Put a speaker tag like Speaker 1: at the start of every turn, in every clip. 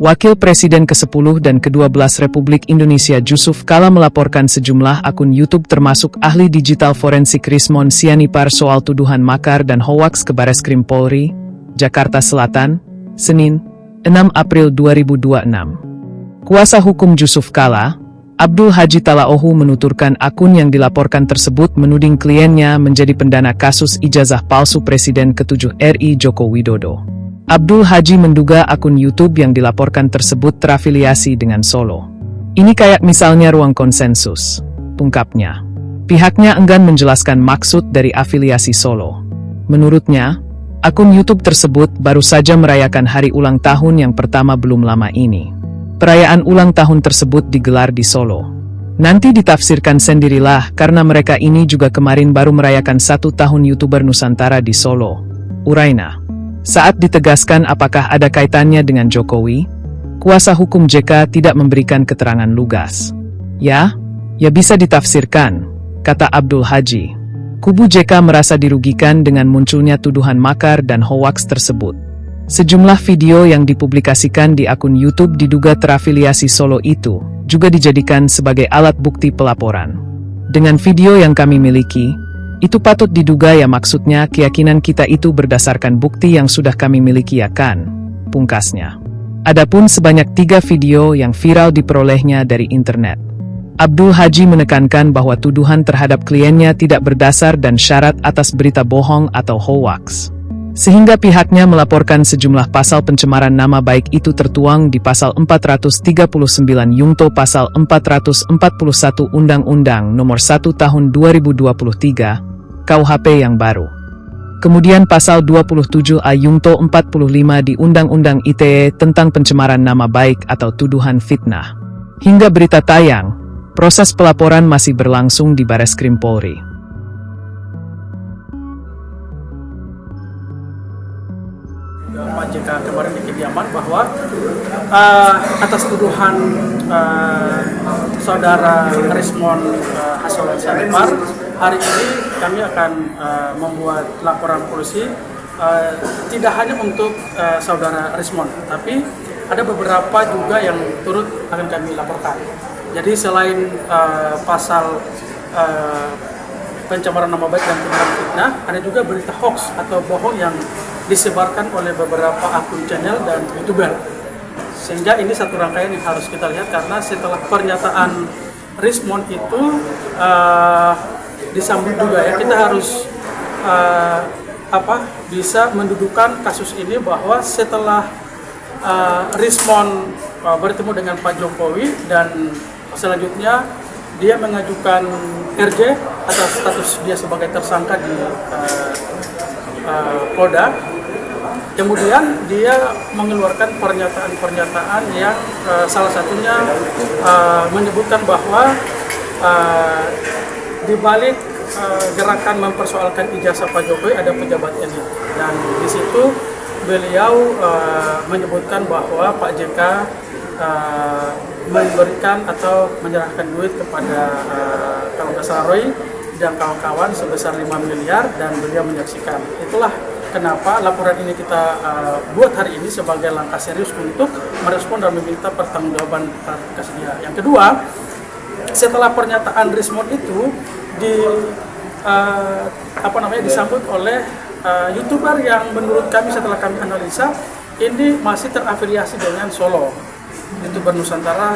Speaker 1: Wakil Presiden ke-10 dan ke-12 Republik Indonesia Jusuf Kalla melaporkan sejumlah akun YouTube termasuk ahli digital forensik Rismon Sianipar soal tuduhan makar dan hoaks ke Bareskrim Polri, Jakarta Selatan, Senin, 6 April 2026. Kuasa hukum Jusuf Kalla, Abdul Haji Talaohu menuturkan akun yang dilaporkan tersebut menuding kliennya menjadi pendana kasus ijazah palsu Presiden ke-7 RI Joko Widodo. Abdul Haji menduga akun YouTube yang dilaporkan tersebut terafiliasi dengan Solo. Ini kayak misalnya Ruang Konsensus, ungkapnya. Pihaknya enggan menjelaskan maksud dari afiliasi Solo. Menurutnya, akun YouTube tersebut baru saja merayakan hari ulang tahun yang pertama belum lama ini. Perayaan ulang tahun tersebut digelar di Solo. Nanti ditafsirkan sendirilah karena mereka ini juga kemarin baru merayakan 1 tahun YouTuber Nusantara di Solo, urainya. Saat ditegaskan apakah ada kaitannya dengan Jokowi, kuasa hukum JK tidak memberikan keterangan lugas. Ya bisa ditafsirkan, kata Abdul Haji. Kubu JK merasa dirugikan dengan munculnya tuduhan makar dan hoaks tersebut. Sejumlah video yang dipublikasikan di akun YouTube diduga terafiliasi Solo itu juga dijadikan sebagai alat bukti pelaporan. Dengan video yang kami miliki, itu patut diduga ya maksudnya keyakinan kita itu berdasarkan bukti yang sudah kami miliki ya kan, pungkasnya. Adapun sebanyak 3 video yang viral diperolehnya dari internet. Abdul Haji menekankan bahwa tuduhan terhadap kliennya tidak berdasar dan syarat atas berita bohong atau hoaks. Sehingga pihaknya melaporkan sejumlah pasal pencemaran nama baik itu tertuang di pasal 439 Yungto pasal 441 Undang-Undang Nomor 1 Tahun 2023, KUHP yang baru. Kemudian pasal 27A Yungto 45 di Undang-Undang ITE tentang pencemaran nama baik atau tuduhan fitnah. Hingga berita tayang, proses pelaporan masih berlangsung di Bareskrim Polri.
Speaker 2: Pak JK kemarin di kediaman bahwa atas tuduhan saudara Rismon Sianipar, hari ini kami akan membuat laporan polisi tidak hanya untuk saudara Rismon, tapi ada beberapa juga yang turut akan kami laporkan. Jadi selain pasal pencemaran nama baik dan tuduhan fitnah, ada juga berita hoax atau bohong yang disebarkan oleh beberapa akun channel dan YouTuber. Sehingga ini satu rangkaian yang harus kita lihat karena setelah pernyataan Rismon itu disambut juga ya, kita harus bisa mendudukan kasus ini bahwa setelah Rismon bertemu dengan Pak Jokowi dan selanjutnya dia mengajukan RJ atas status dia sebagai tersangka di Polda. Kemudian dia mengeluarkan pernyataan-pernyataan yang salah satunya menyebutkan bahwa di balik gerakan mempersoalkan ijazah Pak Jokowi ada pejabat elit, dan di situ beliau menyebutkan bahwa Pak JK memberikan atau menyerahkan duit kepada kalau nggak salah Roy dan kawan-kawan sebesar 5 miliar dan beliau menyaksikan. Itulah kenapa laporan ini kita buat hari ini sebagai langkah serius untuk merespon dan meminta pertanggungjawaban klarifikasi dia. Yang kedua, setelah pernyataan Rismon itu disambut oleh YouTuber yang menurut kami setelah kami analisa ini masih terafiliasi dengan Solo. YouTuber Nusantara,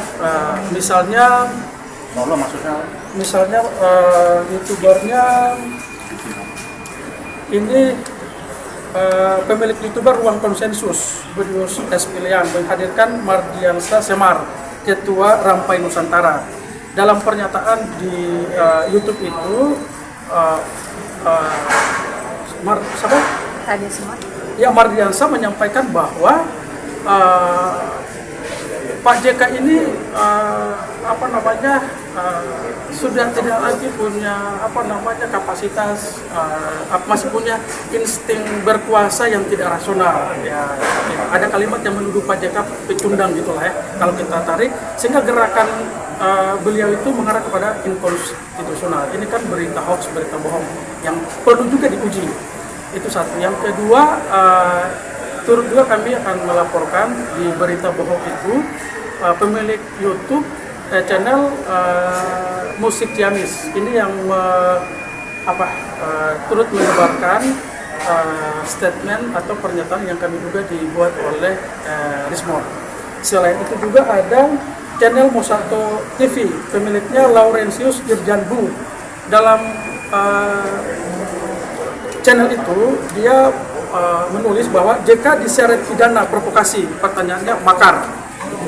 Speaker 2: misalnya YouTubernya ini pemilik YouTuber Ruang Konsensus, Budius S. Pilihan, menghadirkan Mardiansa Semar, Ketua Rampai Nusantara. Dalam pernyataan di YouTube itu, Mardiansa menyampaikan bahwa Pak JK ini sudah tidak lagi punya kapasitas, masih punya insting berkuasa yang tidak rasional. Ya, ada kalimat yang menuduh Pak JK pecundang gitulah ya kalau kita tarik, sehingga gerakan beliau itu mengarah kepada inkonstitusional. Ini kan berita hoax, berita bohong yang perlu juga diuji. Itu satu. Yang kedua, turut juga kami akan melaporkan di berita bohong itu pemilik YouTube channel Musik Ciamis ini yang turut menyebarkan statement atau pernyataan yang kami duga dibuat oleh Rismon. Selain itu juga ada channel Mosato TV, pemiliknya Laurentius Irjanbu. Dalam channel itu dia menulis bahwa JK diseret pidana provokasi, pertanyaannya makar,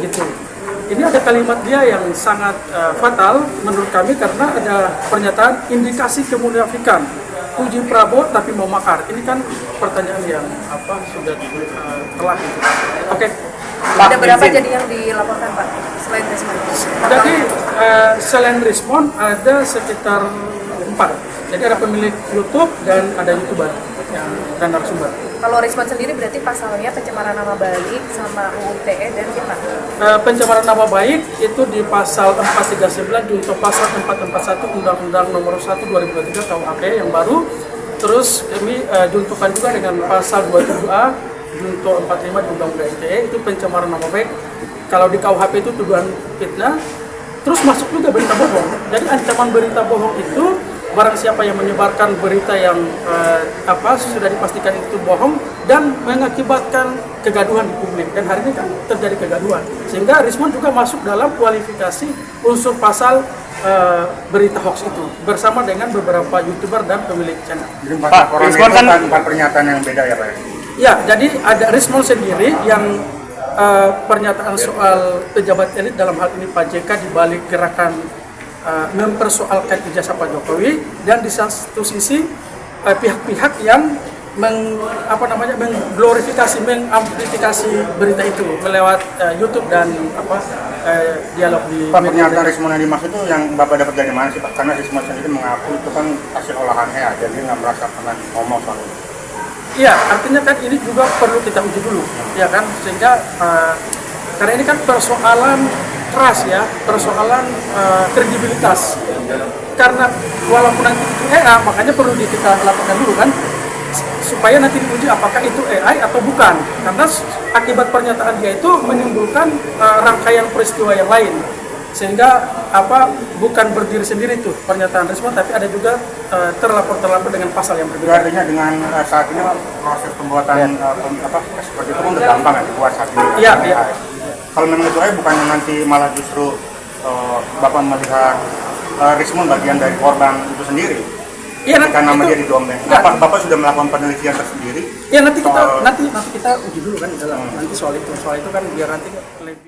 Speaker 2: gitu. Ini ada kalimat dia yang sangat fatal menurut kami karena ada pernyataan indikasi kemunafikan. Puji Prabowo tapi mau makar. Ini kan pertanyaan yang sudah telat gitu. Oke.
Speaker 3: Ada berapa jadi yang dilaporkan Pak selain Rismon?
Speaker 2: Jadi selain Rismon ada sekitar 4. Jadi ada pemilik YouTube dan ada YouTuber dan narasumber.
Speaker 3: Kalau Rismon sendiri berarti pasalnya pencemaran nama baik sama UU ITE dan fitnah.
Speaker 2: Pencemaran nama baik itu di pasal 439 junto pasal 441 Undang-Undang Nomor 1 2023 KUHP yang baru. Terus kami juntukan juga dengan pasal 27A junto 45 di Undang-Undang ITE itu pencemaran nama baik. Kalau di KUHP itu tuduhan fitnah. Terus masuk juga berita bohong. Jadi ancaman berita bohong itu barang siapa yang menyebarkan berita yang sudah dipastikan itu bohong dan mengakibatkan kegaduhan di publik, dan hari ini kan terjadi kegaduhan sehingga Rismon juga masuk dalam kualifikasi unsur pasal berita hoax itu bersama dengan beberapa YouTuber dan pemilik channel.
Speaker 4: Jadi Rismon kan 4 pernyataan yang beda ya Pak?
Speaker 2: Ya, jadi ada Rismon sendiri yang pernyataan soal pejabat elit dalam hal ini Pak JK dibalik gerakan mempersoalkan ijazah Pak Jokowi, dan di satu sisi pihak-pihak yang mengglorifikasi, mengamplifikasi berita itu melewat YouTube dan dialog di
Speaker 4: Pak, pernyataan Rismon yang dimaksud itu yang Bapak dapat dari mana sih Pak? Karena Rismon sendiri mengaku itu kan hasil olahannya ya, jadi nggak merasa pernah ngomong soal itu.
Speaker 2: Iya, artinya kan ini juga perlu kita uji dulu, ya kan, sehingga karena ini kan persoalan keras ya, persoalan kredibilitas. Karena walaupun nanti itu AI, makanya perlu kita lakukan dulu kan, supaya nanti diuji apakah itu AI atau bukan. Karena akibat pernyataan dia itu menimbulkan rangkaian peristiwa yang lain, sehingga bukan berdiri sendiri tuh pernyataan Rismon, tapi ada juga terlapor dengan pasal yang berbeda.
Speaker 4: Artinya dengan saat ini proses pembuatan seperti itu udah gampang ya dibuat saat ini.
Speaker 2: Iya.
Speaker 4: Kalau memang itu bukan nanti malah justru Bapak melihat Rismon bagian dari korban itu sendiri.
Speaker 2: Iya,
Speaker 4: karena nama dia didomeng. Bapak sudah melakukan penelitian tersendiri.
Speaker 2: Ya nanti kita uji dulu kan di dalam. Nanti soal itu kan biar nanti lebih